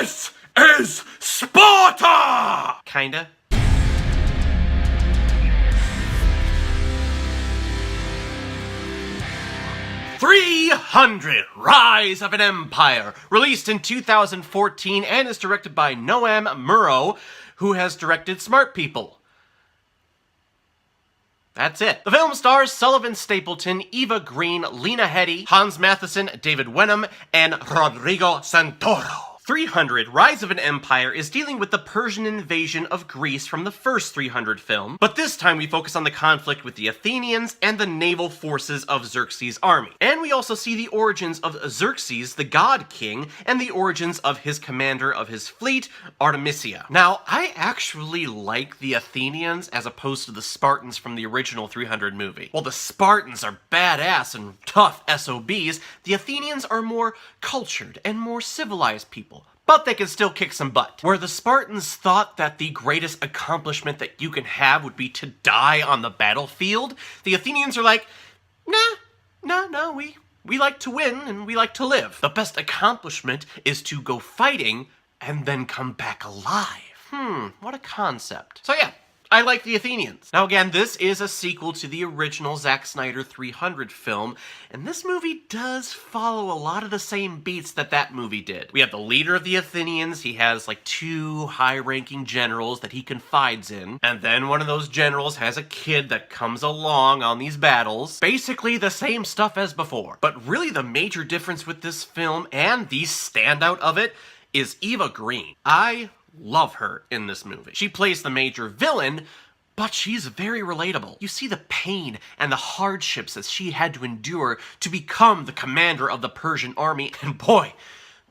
This is Sparta! Kinda. "300 Rise of an Empire," released in 2014 and is directed by Noam Murrow, who has directed Smart People. That's it. The film stars Sullivan Stapleton, Eva Green, Lena Headey, Hans Matheson, David Wenham, and Rodrigo Santoro. 300 Rise of an Empire is dealing with the Persian invasion of Greece from the first 300 film, but this time we focus on the conflict with the Athenians and the naval forces of Xerxes' army. And we also see the origins of Xerxes, the god king, and the origins of his commander of his fleet, Artemisia. Now, I actually like the Athenians as opposed to the Spartans from the original 300 movie. While the Spartans are badass and tough SOBs, the Athenians are more cultured and more civilized people. But they can still kick some butt. Where the Spartans thought that the greatest accomplishment that you can have would be to die on the battlefield, the Athenians are like, no, we like to win and we like to live. The best accomplishment is to go fighting and then come back alive. What a concept. So yeah, I like the Athenians. Now again, this is a sequel to the original Zack Snyder 300 film, and this movie does follow a lot of the same beats that movie did. We have the leader of the Athenians, he has like 2 high-ranking generals that he confides in, and then one of those generals has a kid that comes along on these battles. Basically the same stuff as before. But really the major difference with this film, and the standout of it, is Eva Green. I love her in this movie. She plays the major villain, but she's very relatable. You see the pain and the hardships that she had to endure to become the commander of the Persian army, and boy,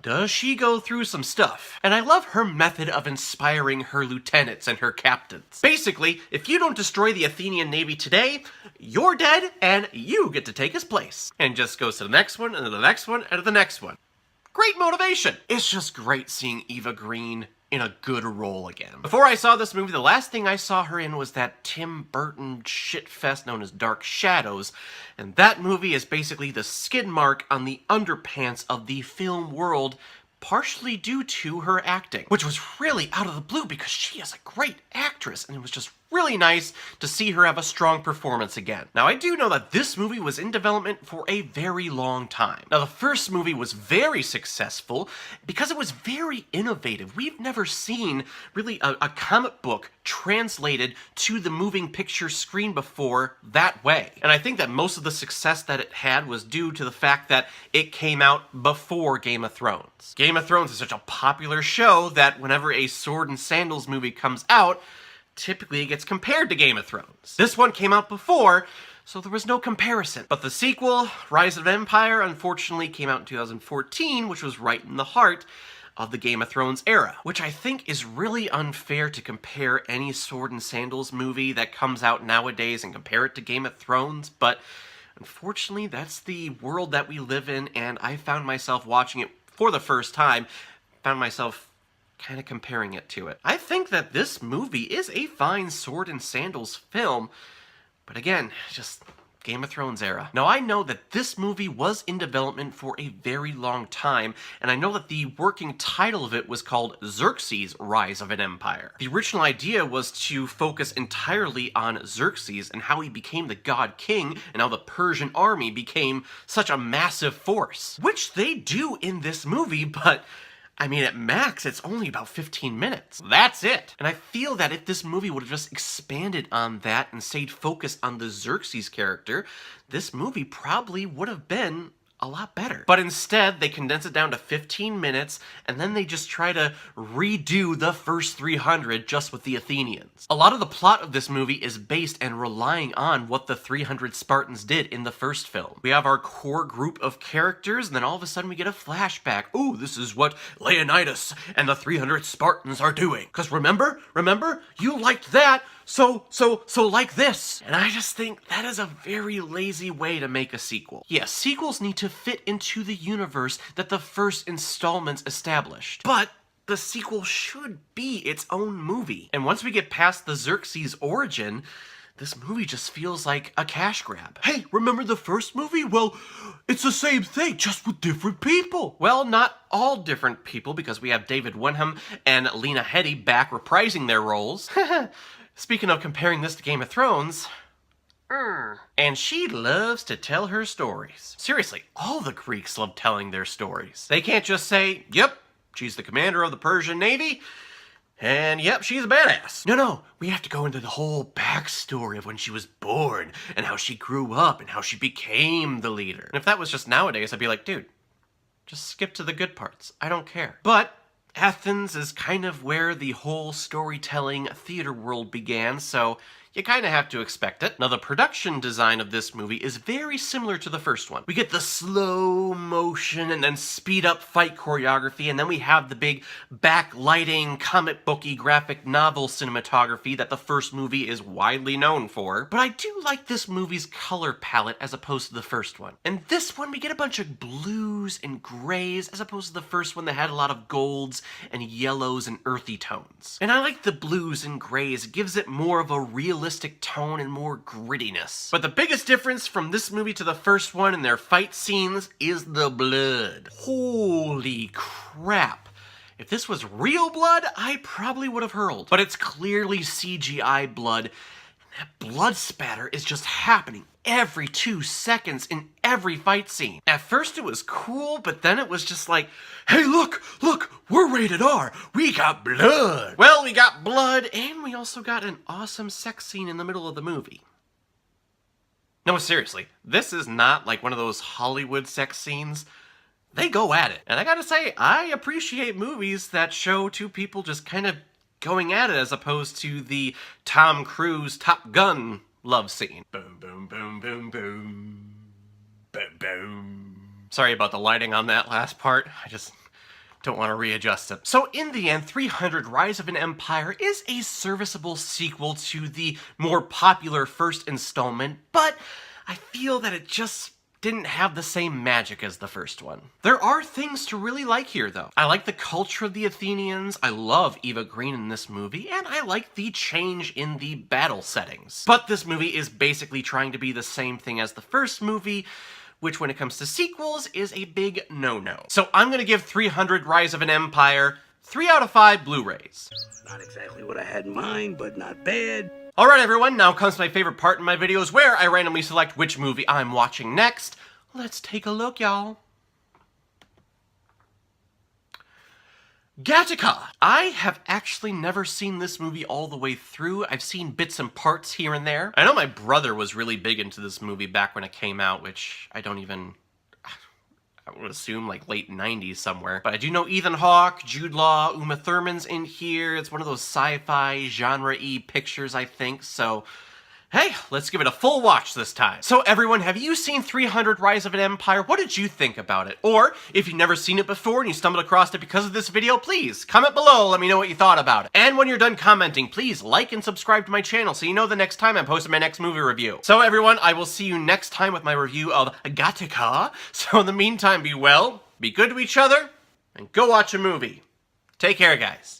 does she go through some stuff. And I love her method of inspiring her lieutenants and her captains. Basically, if you don't destroy the Athenian navy today, you're dead and you get to take his place. And just goes to the next one, and to the next one, and to the next one. Great motivation. It's just great seeing Eva Green in a good role again. Before I saw this movie, the last thing I saw her in was that Tim Burton shitfest known as Dark Shadows, and that movie is basically the skid mark on the underpants of the film world, partially due to her acting, which was really out of the blue because she is a great actress, and it was just really nice to see her have a strong performance again. Now, I do know that this movie was in development for a very long time. Now, the first movie was very successful because it was very innovative. We've never seen really a comic book translated to the moving picture screen before that way. And I think that most of the success that it had was due to the fact that it came out before Game of Thrones. Game of Thrones is such a popular show that whenever a Sword and Sandals movie comes out, typically it gets compared to Game of Thrones. This one came out before, so there was no comparison. But the sequel, Rise of Empire, unfortunately came out in 2014, which was right in the heart of the Game of Thrones era, which I think is really unfair to compare any Sword and Sandals movie that comes out nowadays and compare it to Game of Thrones, but unfortunately that's the world that we live in, and I found myself watching it for the first time, found myself kind of comparing it to it. I think that this movie is a fine Sword and Sandals film, but again, just Game of Thrones era. Now, I know that this movie was in development for a very long time, and I know that the working title of it was called Xerxes, Rise of an Empire. The original idea was to focus entirely on Xerxes and how he became the god king and how the Persian army became such a massive force, which they do in this movie, but I mean, at max, it's only about 15 minutes. That's it. And I feel that if this movie would have just expanded on that and stayed focused on the Xerxes character, this movie probably would have been a lot better. But instead, they condense it down to 15 minutes, and then they just try to redo the first 300 just with the Athenians. A lot of the plot of this movie is based and relying on what the 300 Spartans did in the first film. We have our core group of characters, and then all of a sudden we get a flashback. Ooh, this is what Leonidas and the 300 Spartans are doing. Because remember, you liked that, so like this. And I just think that is a very lazy way to make a sequel. Yes, sequels need to fit into the universe that the first installments established. But the sequel should be its own movie. And once we get past the Xerxes origin, this movie just feels like a cash grab. Hey, remember the first movie? Well, it's the same thing, just with different people. Well, not all different people, because we have David Wenham and Lena Headey back reprising their roles. Speaking of comparing this to Game of Thrones, and she loves to tell her stories. Seriously, all the Greeks love telling their stories. They can't just say, yep, she's the commander of the Persian Navy, and yep, she's a badass. No, we have to go into the whole backstory of when she was born, and how she grew up, and how she became the leader. And if that was just nowadays, I'd be like, dude, just skip to the good parts. I don't care. But Athens is kind of where the whole storytelling theater world began, so you kind of have to expect it. Now, the production design of this movie is very similar to the first one. We get the slow motion and then speed up fight choreography, and then we have the big backlighting, comic booky graphic novel cinematography that the first movie is widely known for. But I do like this movie's color palette as opposed to the first one. In this one, we get a bunch of blues and grays as opposed to the first one that had a lot of golds and yellows and earthy tones. And I like the blues and grays. It gives it more of a realistic tone and more grittiness. But the biggest difference from this movie to the first one in their fight scenes is the blood. Holy crap. If this was real blood, I probably would have hurled. But it's clearly CGI blood. And that blood spatter is just happening every 2 seconds in every fight scene. At first it was cool, but then it was just like, hey, look, we're rated R. We got blood. Well, we got blood, and we also got an awesome sex scene in the middle of the movie. No, seriously, this is not like one of those Hollywood sex scenes. They go at it. And I gotta say, I appreciate movies that show two people just kind of going at it as opposed to the Tom Cruise Top Gun love scene. Boom, boom, boom, boom, boom. Boom, boom. Sorry about the lighting on that last part. I just don't want to readjust it. So in the end, 300 Rise of an Empire is a serviceable sequel to the more popular first installment, but I feel that it just didn't have the same magic as the first one. There are things to really like here, though. I like the culture of the Athenians, I love Eva Green in this movie, and I like the change in the battle settings. But this movie is basically trying to be the same thing as the first movie, which when it comes to sequels is a big no-no. So I'm gonna give 300 Rise of an Empire 3 out of 5 Blu-rays. Not exactly what I had in mind, but not bad. Alright everyone, now comes my favorite part in my videos where I randomly select which movie I'm watching next. Let's take a look, y'all. Gattaca! I have actually never seen this movie all the way through. I've seen bits and parts here and there. I know my brother was really big into this movie back when it came out, which I would assume like late 90s somewhere. But I do know Ethan Hawke, Jude Law, Uma Thurman's in here. It's one of those sci-fi genre-y pictures, I think, so hey, let's give it a full watch this time. So everyone, have you seen 300 Rise of an Empire? What did you think about it? Or, if you've never seen it before and you stumbled across it because of this video, please comment below, let me know what you thought about it. And when you're done commenting, please like and subscribe to my channel so you know the next time I'm posting my next movie review. So everyone, I will see you next time with my review of Gattaca. So in the meantime, be well, be good to each other, and go watch a movie. Take care, guys.